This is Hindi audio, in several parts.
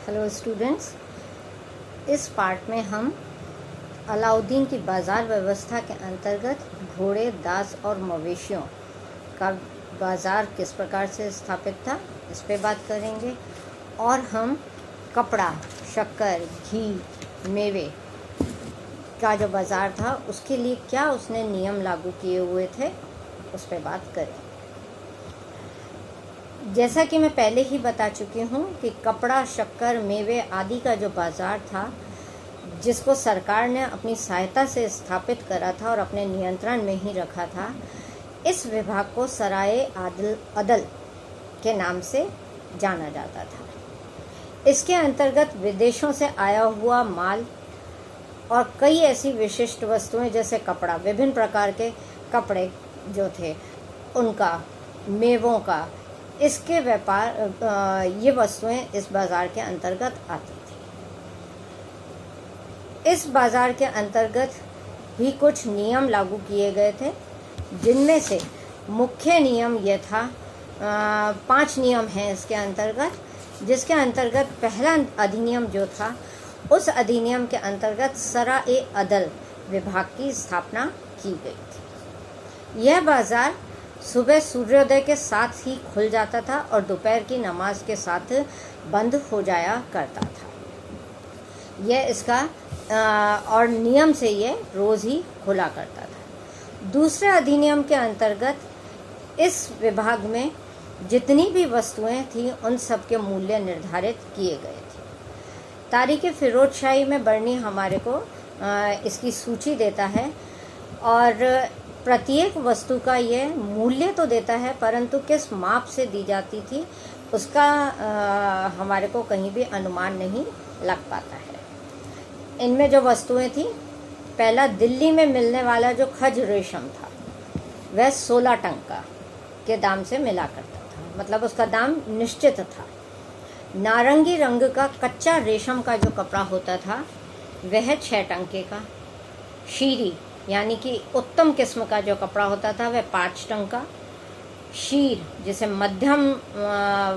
हेलो स्टूडेंट्स, इस पार्ट में हम अलाउद्दीन की बाज़ार व्यवस्था के अंतर्गत घोड़े, दास और मवेशियों का बाज़ार किस प्रकार से स्थापित था इस पे बात करेंगे। और हम कपड़ा, शक्कर, घी, मेवे का जो बाज़ार था उसके लिए क्या उसने नियम लागू किए हुए थे उस पे बात करें। जैसा कि मैं पहले ही बता चुकी हूँ कि कपड़ा, शक्कर, मेवे आदि का जो बाज़ार था, जिसको सरकार ने अपनी सहायता से स्थापित करा था और अपने नियंत्रण में ही रखा था, इस विभाग को सराय अदल के नाम से जाना जाता था। इसके अंतर्गत विदेशों से आया हुआ माल और कई ऐसी विशिष्ट वस्तुएं जैसे कपड़ा, विभिन्न प्रकार के कपड़े जो थे उनका, मेवों का, इसके व्यापार, ये वस्तुएं इस बाज़ार के अंतर्गत आती थी। इस बाज़ार के अंतर्गत भी कुछ नियम लागू किए गए थे, जिनमें से मुख्य नियम यह था, 5 नियम हैं इसके अंतर्गत, जिसके अंतर्गत पहला अधिनियम जो था, उस अधिनियम के अंतर्गत सराय अदल विभाग की स्थापना की गई थी। यह बाज़ार सुबह सूर्योदय के साथ ही खुल जाता था और दोपहर की नमाज के साथ बंद हो जाया करता था। यह इसका और नियम से यह रोज़ ही खुला करता था। दूसरे अधिनियम के अंतर्गत इस विभाग में जितनी भी वस्तुएं थीं उन सब के मूल्य निर्धारित किए गए थे। तारीख़ फ़िरोज़शाही में बरनी हमारे को इसकी सूची देता है और प्रत्येक वस्तु का यह मूल्य तो देता है, परंतु किस माप से दी जाती थी उसका हमारे को कहीं भी अनुमान नहीं लग पाता है। इनमें जो वस्तुएं थी, पहला दिल्ली में मिलने वाला जो खज रेशम था वह 16 टंका के दाम से मिला करता था, मतलब उसका दाम निश्चित था। नारंगी रंग का कच्चा रेशम का जो कपड़ा होता था वह 6 टंके का। शीरी यानी कि उत्तम किस्म का जो कपड़ा होता था वह 5 टंका। शीर जिसे मध्यम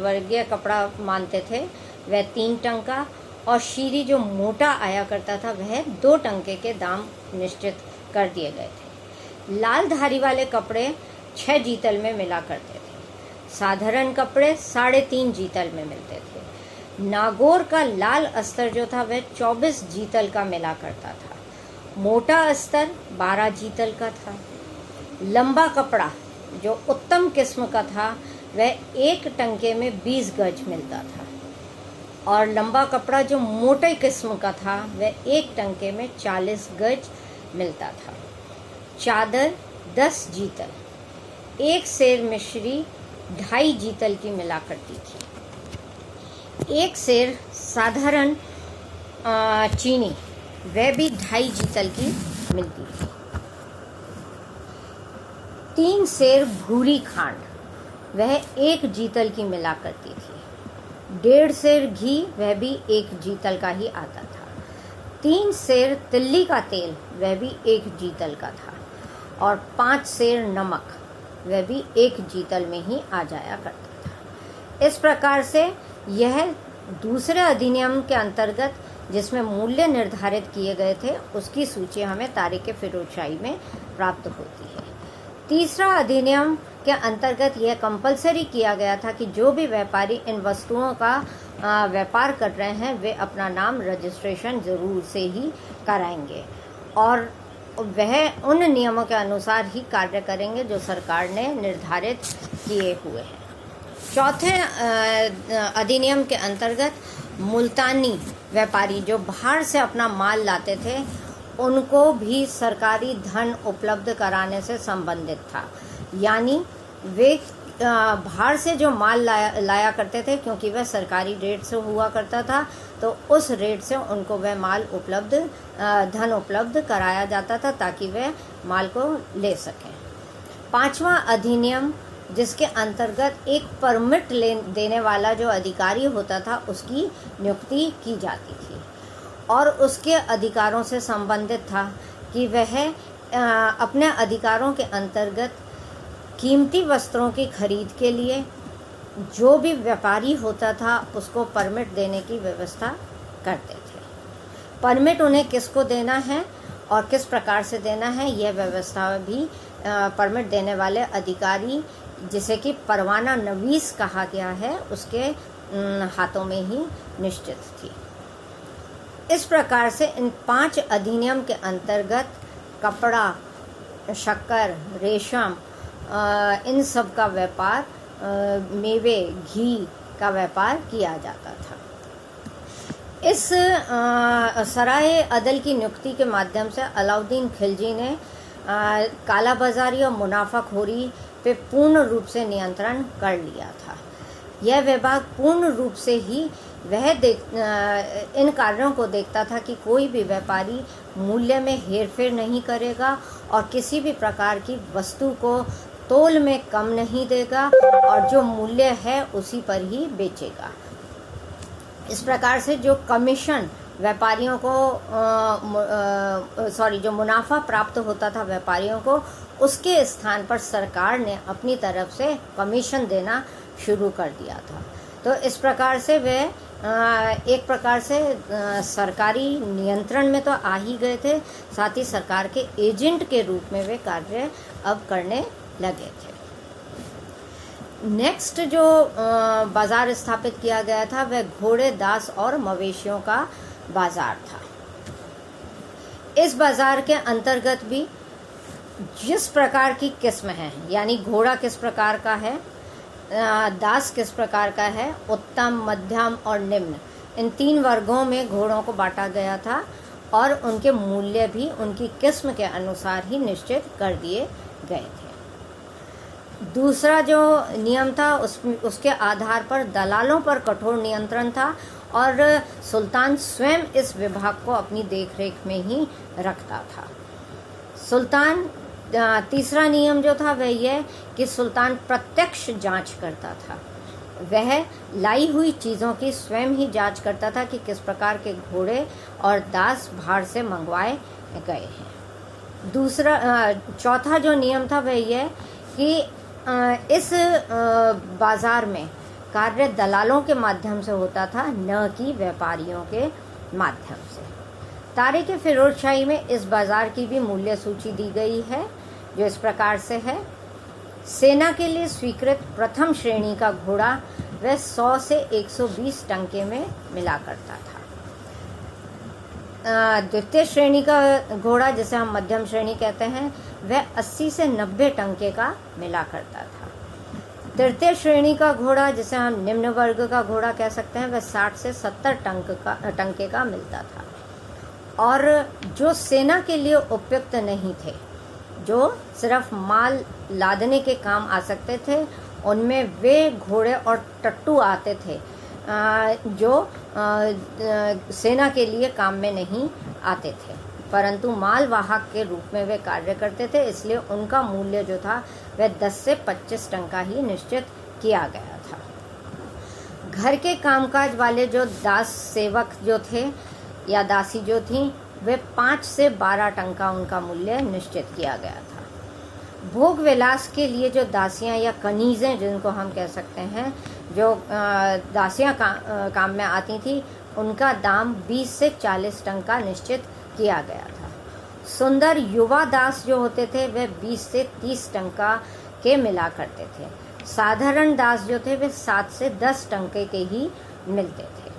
वर्गीय कपड़ा मानते थे वह 3 टंका। और शीरी जो मोटा आया करता था वह 2 टंके के दाम निश्चित कर दिए गए थे। लाल धारी वाले कपड़े 6 जीतल में मिला करते थे। साधारण कपड़े 3.5 जीतल में मिलते थे। नागौर का लाल अस्तर जो था वह 24 जीतल का मिला करता था। मोटा अस्तर 12 जीतल का था। लंबा कपड़ा जो उत्तम किस्म का था वह 1 टंके में 20 गज मिलता था। और लंबा कपड़ा जो मोटे किस्म का था वह 1 टंके में 40 गज मिलता था। चादर 10 जीतल। 1 सेर मिश्री 2.5 जीतल की मिला करती थी। 1 सेर साधारण चीनी वह भी 2.5 जीतल की मिलती थी। 3 सेर भूरी खांड वह 1 जीतल की मिला करती थी। 1.5 सेर घी वह भी 1 जीतल का ही आता था। 3 सेर तिल्ली का तेल वह भी 1 जीतल का था। और 5 सेर नमक वह भी 1 जीतल में ही आ जाया करता था। इस प्रकार से यह दूसरे अधिनियम के अंतर्गत जिसमें मूल्य निर्धारित किए गए थे उसकी सूची हमें तारीख़ फ़िरोज़शाही में प्राप्त होती है। तीसरा अधिनियम के अंतर्गत यह कंपलसरी किया गया था कि जो भी व्यापारी इन वस्तुओं का व्यापार कर रहे हैं वे अपना नाम रजिस्ट्रेशन ज़रूर से ही कराएंगे और वह उन नियमों के अनुसार ही कार्य करेंगे जो सरकार ने निर्धारित किए हुए हैं। चौथे अधिनियम के अंतर्गत मुल्तानी व्यापारी जो बाहर से अपना माल लाते थे उनको भी सरकारी धन उपलब्ध कराने से संबंधित था। यानी वे बाहर से जो माल लाया करते थे, क्योंकि वह सरकारी रेट से हुआ करता था, तो उस रेट से उनको वह माल धन उपलब्ध कराया जाता था ताकि वह माल को ले सकें। 5वां अधिनियम जिसके अंतर्गत एक परमिट देने वाला जो अधिकारी होता था उसकी नियुक्ति की जाती थी और उसके अधिकारों से संबंधित था कि वह अपने अधिकारों के अंतर्गत कीमती वस्त्रों की खरीद के लिए जो भी व्यापारी होता था उसको परमिट देने की व्यवस्था करते थे। परमिट उन्हें किसको देना है और किस प्रकार से देना है, यह व्यवस्था भी परमिट देने वाले अधिकारी, जिसे कि परवाना नवीस कहा गया है, उसके हाथों में ही निश्चित थी। इस प्रकार से इन 5 अधिनियम के अंतर्गत कपड़ा, शक्कर, रेशम, इन सब का व्यापार, मेवे, घी का व्यापार किया जाता था। इस सराय अदल की नियुक्ति के माध्यम से अलाउद्दीन खिलजी ने काला बाजारी और मुनाफाखोरी पे पूर्ण रूप से नियंत्रण कर लिया था। यह विभाग पूर्ण रूप से ही इन कार्यों को देखता था कि कोई भी व्यापारी मूल्य में हेरफेर नहीं करेगा और किसी भी प्रकार की वस्तु को तोल में कम नहीं देगा और जो मूल्य है उसी पर ही बेचेगा। इस प्रकार से जो कमीशन व्यापारियों को जो मुनाफा प्राप्त होता था व्यापारियों को, उसके स्थान पर सरकार ने अपनी तरफ से कमीशन देना शुरू कर दिया था। तो इस प्रकार से वे एक प्रकार से सरकारी नियंत्रण में तो आ ही गए थे, साथ ही सरकार के एजेंट के रूप में वे कार्य अब करने लगे थे। नेक्स्ट जो बाज़ार स्थापित किया गया था वह घोड़े, दास और मवेशियों का बाज़ार था। इस बाज़ार के अंतर्गत भी जिस प्रकार की किस्म है, यानी घोड़ा किस प्रकार का है, दास किस प्रकार का है, उत्तम, मध्यम और निम्न, इन 3 वर्गों में घोड़ों को बांटा गया था और उनके मूल्य भी उनकी किस्म के अनुसार ही निश्चित कर दिए गए थे। दूसरा जो नियम था उसके आधार पर दलालों पर कठोर नियंत्रण था और सुल्तान स्वयं इस विभाग को अपनी देखरेख में ही रखता था। सुल्तान तीसरा नियम जो था वह यह कि सुल्तान प्रत्यक्ष जांच करता था। वह लाई हुई चीज़ों की स्वयं ही जांच करता था कि किस प्रकार के घोड़े और दास बाहर से मंगवाए गए हैं। चौथा जो नियम था वह यह कि इस बाज़ार में कार्य दलालों के माध्यम से होता था, न कि व्यापारियों के माध्यम से। तारीख फिरोजशाही में इस बाज़ार की भी मूल्य सूची दी गई है, जो इस प्रकार से है। सेना के लिए स्वीकृत प्रथम श्रेणी का घोड़ा वह 100 से 120 टंके में मिला करता था। द्वितीय श्रेणी का घोड़ा, जिसे हम मध्यम श्रेणी कहते हैं, वह 80 से 90 टंके का मिला करता था। तृतीय श्रेणी का घोड़ा, जिसे हम निम्न वर्ग का घोड़ा कह सकते हैं, वह 60 से 70 टंके का मिलता था। और जो सेना के लिए उपयुक्त नहीं थे, जो सिर्फ माल लादने के काम आ सकते थे, उनमें वे घोड़े और टट्टू आते थे जो सेना के लिए काम में नहीं आते थे, परंतु मालवाहक के रूप में वे कार्य करते थे। इसलिए उनका मूल्य जो था वह 10 से 25 टंका ही निश्चित किया गया था। घर के कामकाज वाले जो दास सेवक जो थे या दासी जो थी, वे 5 से 12 टंका उनका मूल्य निश्चित किया गया था। भोग विलास के लिए जो दासियां या कनीज़ें जिनको हम कह सकते हैं, जो दासियां काम में आती थी, उनका दाम 20 से 40 टंका निश्चित किया गया था। सुंदर युवा दास जो होते थे वे 20 से 30 टंका के मिला करते थे। साधारण दास जो थे वे 7 से 10 टंके के ही मिलते थे।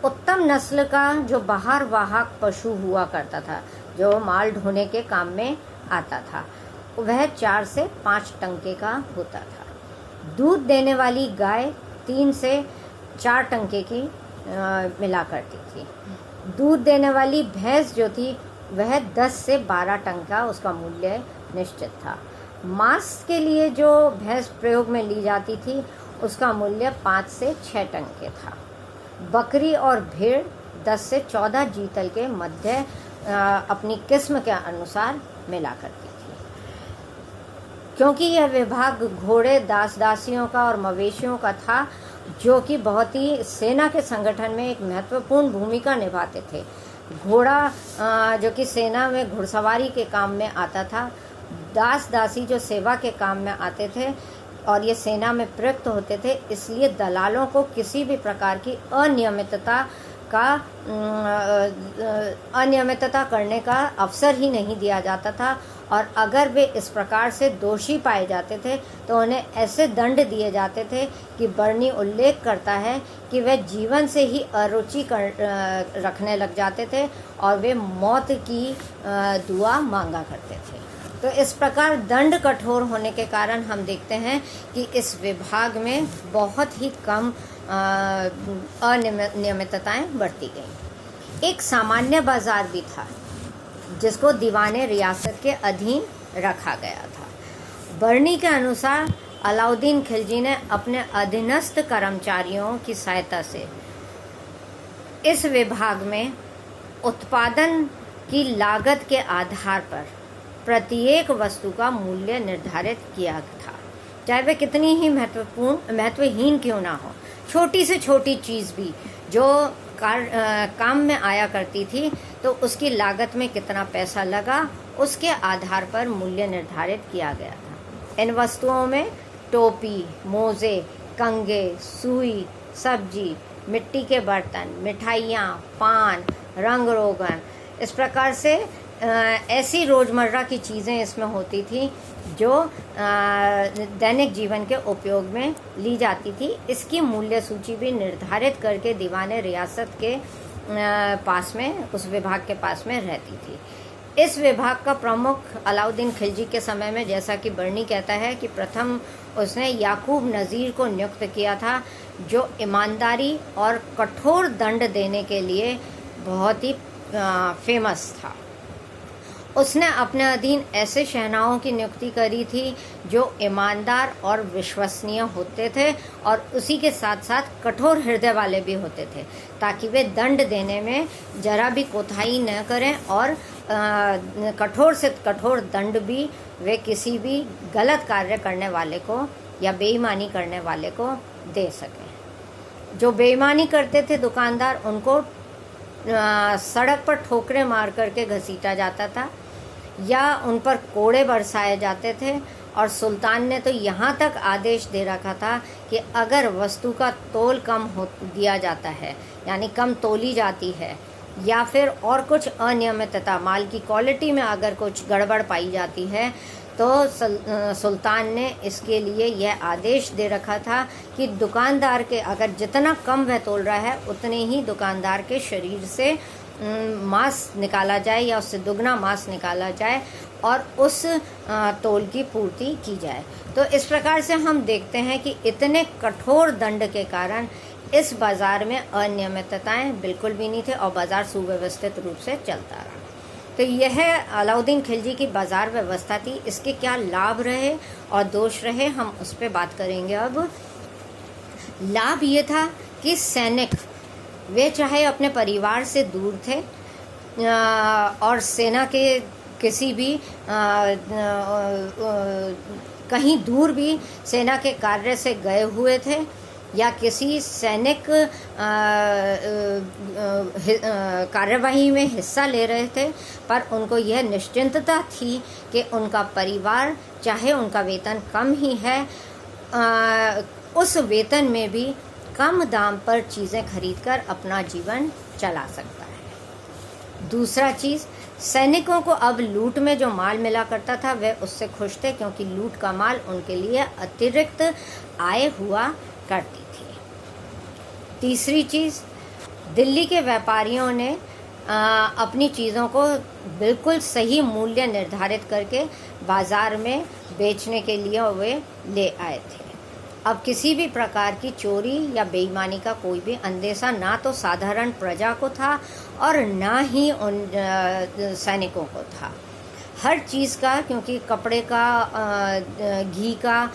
उत्तम नस्ल का जो बाहर वाहक पशु हुआ करता था, जो माल ढोने के काम में आता था, वह 4 से 5 टंके का होता था। दूध देने वाली गाय 3 से 4 टंके की मिला करती थी। दूध देने वाली भैंस जो थी वह 10 से 12 टंका उसका मूल्य निश्चित था। मांस के लिए जो भैंस प्रयोग में ली जाती थी उसका मूल्य 5 से 6 टंके था। बकरी और भेड़ 10 से 14 जीतल के मध्य अपनी किस्म के अनुसार मिला करती थी। क्योंकि यह विभाग घोड़े, दास दासियों का और मवेशियों का था, जो कि बहुत ही सेना के संगठन में एक महत्वपूर्ण भूमिका निभाते थे। घोड़ा जो कि सेना में घुड़सवारी के काम में आता था, दास दासी जो सेवा के काम में आते थे, और ये सेना में प्रयुक्त होते थे, इसलिए दलालों को किसी भी प्रकार की अनियमितता करने का अवसर ही नहीं दिया जाता था। और अगर वे इस प्रकार से दोषी पाए जाते थे तो उन्हें ऐसे दंड दिए जाते थे कि बर्नी उल्लेख करता है कि वे जीवन से ही अरुचि रखने लग जाते थे और वे मौत की दुआ मांगा करते थे। तो इस प्रकार दंड कठोर होने के कारण हम देखते हैं कि इस विभाग में बहुत ही कम अनियमितताएं बरती गईं। एक सामान्य बाजार भी था जिसको दीवाने रियासत के अधीन रखा गया था। बर्नी के अनुसार अलाउद्दीन खिलजी ने अपने अधीनस्थ कर्मचारियों की सहायता से इस विभाग में उत्पादन की लागत के आधार पर प्रत्येक वस्तु का मूल्य निर्धारित किया था, चाहे वह कितनी ही महत्वहीन क्यों ना हो। छोटी से छोटी चीज़ भी जो काम में आया करती थी तो उसकी लागत में कितना पैसा लगा उसके आधार पर मूल्य निर्धारित किया गया था। इन वस्तुओं में टोपी, मोजे, कंघे, सुई, सब्जी, मिट्टी के बर्तन, मिठाइयाँ, पान, रंग रोगन, इस प्रकार से ऐसी रोज़मर्रा की चीज़ें इसमें होती थी जो दैनिक जीवन के उपयोग में ली जाती थी। इसकी मूल्य सूची भी निर्धारित करके दीवाने रियासत के पास में, उस विभाग के पास में रहती थी। इस विभाग का प्रमुख अलाउद्दीन खिलजी के समय में, जैसा कि बर्नी कहता है कि प्रथम उसने याकूब नज़ीर को नियुक्त किया था, जो ईमानदारी और कठोर दंड देने के लिए बहुत ही फेमस था। उसने अपने अधीन ऐसे शहनाओं की नियुक्ति करी थी जो ईमानदार और विश्वसनीय होते थे और उसी के साथ साथ कठोर हृदय वाले भी होते थे, ताकि वे दंड देने में जरा भी कोताही न करें और कठोर से कठोर दंड भी वे किसी भी गलत कार्य करने वाले को या बेईमानी करने वाले को दे सकें। जो बेईमानी करते थे दुकानदार, उनको सड़क पर ठोकरें मार करके घसीटा जाता था या उन पर कोड़े बरसाए जाते थे। और सुल्तान ने तो यहाँ तक आदेश दे रखा था कि अगर वस्तु का तोल कम हो दिया जाता है, यानी कम तोली जाती है, या फिर और कुछ अनियमितता, माल की क्वालिटी में अगर कुछ गड़बड़ पाई जाती है, तो सुल्तान ने इसके लिए यह आदेश दे रखा था कि दुकानदार के अगर जितना कम वह तोल रहा है उतने ही दुकानदार के शरीर से मांस निकाला जाए या उससे दुगना मांस निकाला जाए और उस तोल की पूर्ति की जाए। तो इस प्रकार से हम देखते हैं कि इतने कठोर दंड के कारण इस बाज़ार में अनियमितताएं बिल्कुल भी नहीं थे और बाज़ार सुव्यवस्थित रूप से चलता रहा। तो यह अलाउद्दीन खिलजी की बाज़ार व्यवस्था थी। इसके क्या लाभ रहे और दोष रहे, हम उस पर बात करेंगे। अब लाभ ये था कि सैनिक, वे चाहे अपने परिवार से दूर थे और सेना के किसी भी कहीं दूर भी सेना के कार्य से गए हुए थे या किसी सैनिक कार्यवाही में हिस्सा ले रहे थे, पर उनको यह निश्चिंतता थी कि उनका परिवार, चाहे उनका वेतन कम ही है, उस वेतन में भी कम दाम पर चीज़ें खरीदकर अपना जीवन चला सकता है। दूसरा चीज़, सैनिकों को अब लूट में जो माल मिला करता था वह उससे खुश थे, क्योंकि लूट का माल उनके लिए अतिरिक्त आय हुआ करती थी। तीसरी चीज़, दिल्ली के व्यापारियों ने अपनी चीज़ों को बिल्कुल सही मूल्य निर्धारित करके बाज़ार में बेचने के लिए वे ले आए थे। अब किसी भी प्रकार की चोरी या बेईमानी का कोई भी अंदेशा ना तो साधारण प्रजा को था और ना ही उन सैनिकों को था। हर चीज़ का, क्योंकि कपड़े का, घी का,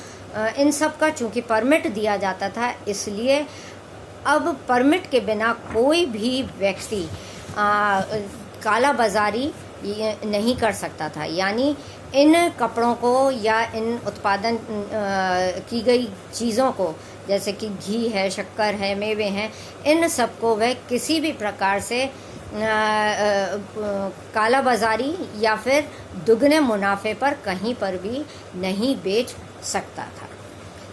इन सब का चूँकि परमिट दिया जाता था, इसलिए अब परमिट के बिना कोई भी व्यक्ति काला बाज़ारी नहीं कर सकता था। यानी इन कपड़ों को या इन उत्पादन की गई चीज़ों को, जैसे कि घी है, शक्कर है, मेवे हैं, इन सब को वह किसी भी प्रकार से काला बाज़ारी या फिर दुगने मुनाफे पर कहीं पर भी नहीं बेच सकता था।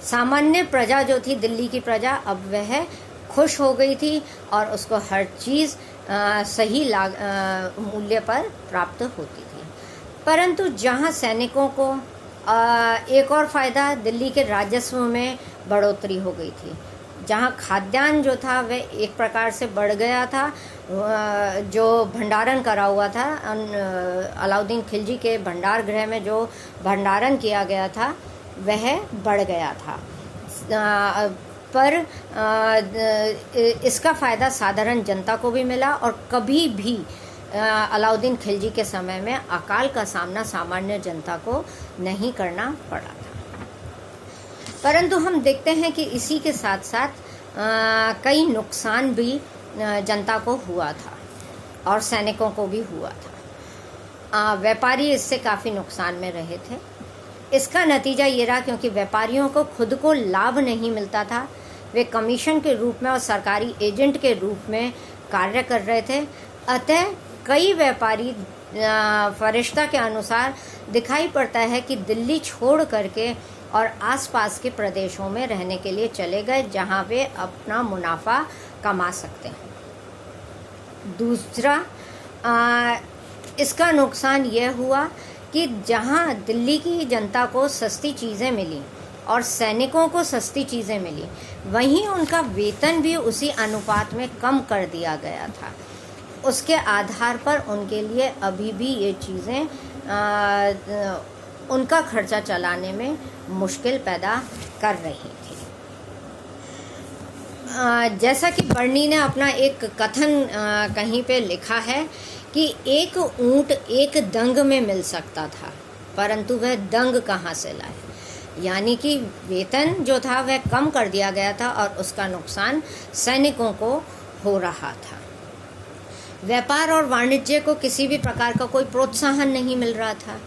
सामान्य प्रजा जो थी, दिल्ली की प्रजा, अब वह खुश हो गई थी और उसको हर चीज़ सही मूल्य पर प्राप्त होती थी। परंतु जहाँ सैनिकों को एक और फ़ायदा, दिल्ली के राजस्व में बढ़ोतरी हो गई थी। जहाँ खाद्यान्न जो था वह एक प्रकार से बढ़ गया था, जो भंडारण करा हुआ था अलाउद्दीन खिलजी के भंडार गृह में जो भंडारण किया गया था वह बढ़ गया था। पर इसका फ़ायदा साधारण जनता को भी मिला और कभी भी अलाउद्दीन खिलजी के समय में अकाल का सामना सामान्य जनता को नहीं करना पड़ा था। परंतु हम देखते हैं कि इसी के साथ साथ कई नुकसान भी जनता को हुआ था और सैनिकों को भी हुआ था। व्यापारी इससे काफ़ी नुकसान में रहे थे। इसका नतीजा ये रहा, क्योंकि व्यापारियों को खुद को लाभ नहीं मिलता था, वे कमीशन के रूप में और सरकारी एजेंट के रूप में कार्य कर रहे थे। अतः कई व्यापारी फरिश्ता के अनुसार दिखाई पड़ता है कि दिल्ली छोड़ करके और आसपास के प्रदेशों में रहने के लिए चले गए, जहां वे अपना मुनाफा कमा सकते हैं। दूसरा इसका नुकसान यह हुआ कि जहां दिल्ली की जनता को सस्ती चीज़ें मिली और सैनिकों को सस्ती चीज़ें मिली, वहीं उनका वेतन भी उसी अनुपात में कम कर दिया गया था। उसके आधार पर उनके लिए अभी भी ये चीज़ें उनका खर्चा चलाने में मुश्किल पैदा कर रही थी। जैसा कि बर्नी ने अपना एक कथन कहीं पे लिखा है कि एक ऊंट एक दंग में मिल सकता था, परंतु वह दंग कहाँ से लाए। यानी कि वेतन जो था वह कम कर दिया गया था और उसका नुकसान सैनिकों को हो रहा था। व्यापार और वाणिज्य को किसी भी प्रकार का कोई प्रोत्साहन नहीं मिल रहा था,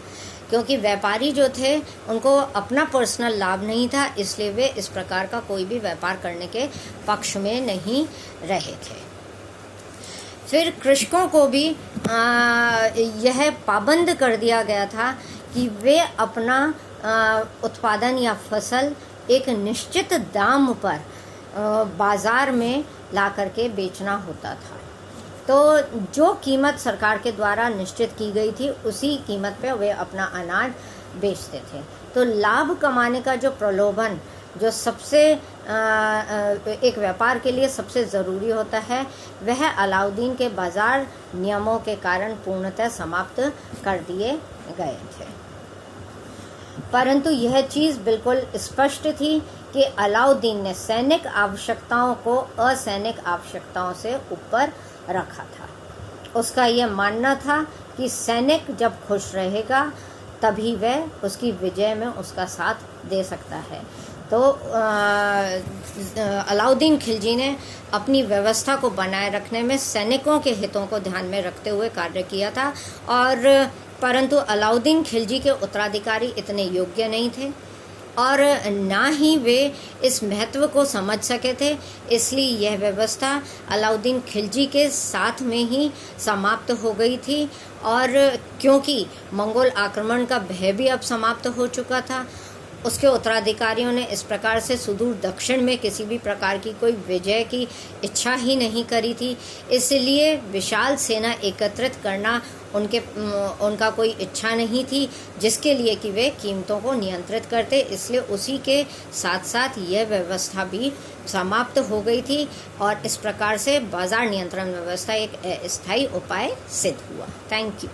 क्योंकि व्यापारी जो थे उनको अपना पर्सनल लाभ नहीं था, इसलिए वे इस प्रकार का कोई भी व्यापार करने के पक्ष में नहीं रहे थे। फिर कृषकों को भी यह पाबंद कर दिया गया था कि वे अपना उत्पादन या फसल एक निश्चित दाम पर बाज़ार में ला करके बेचना होता था। तो जो कीमत सरकार के द्वारा निश्चित की गई थी उसी कीमत पे वे अपना अनाज बेचते थे। तो लाभ कमाने का जो प्रलोभन, जो सबसे एक व्यापार के लिए सबसे ज़रूरी होता है, वह अलाउद्दीन के बाज़ार नियमों के कारण पूर्णतः समाप्त कर दिए गए थे। परंतु यह चीज़ बिल्कुल स्पष्ट थी कि अलाउद्दीन ने सैनिक आवश्यकताओं को असैनिक आवश्यकताओं से ऊपर रखा था। उसका यह मानना था कि सैनिक जब खुश रहेगा तभी वह उसकी विजय में उसका साथ दे सकता है। तो अलाउद्दीन खिलजी ने अपनी व्यवस्था को बनाए रखने में सैनिकों के हितों को ध्यान में रखते हुए कार्य किया था, और परंतु अलाउद्दीन खिलजी के उत्तराधिकारी इतने योग्य नहीं थे और ना ही वे इस महत्व को समझ सके थे। इसलिए यह व्यवस्था अलाउद्दीन खिलजी के साथ में ही समाप्त हो गई थी, और क्योंकि मंगोल आक्रमण का भय भी अब समाप्त हो चुका था, उसके उत्तराधिकारियों ने इस प्रकार से सुदूर दक्षिण में किसी भी प्रकार की कोई विजय की इच्छा ही नहीं करी थी। इसलिए विशाल सेना एकत्रित करना उनका कोई इच्छा नहीं थी, जिसके लिए कि वे कीमतों को नियंत्रित करते। इसलिए उसी के साथ साथ यह व्यवस्था भी समाप्त हो गई थी और इस प्रकार से बाजार नियंत्रण व्यवस्था एक अस्थायी उपाय सिद्ध हुआ। Thank you.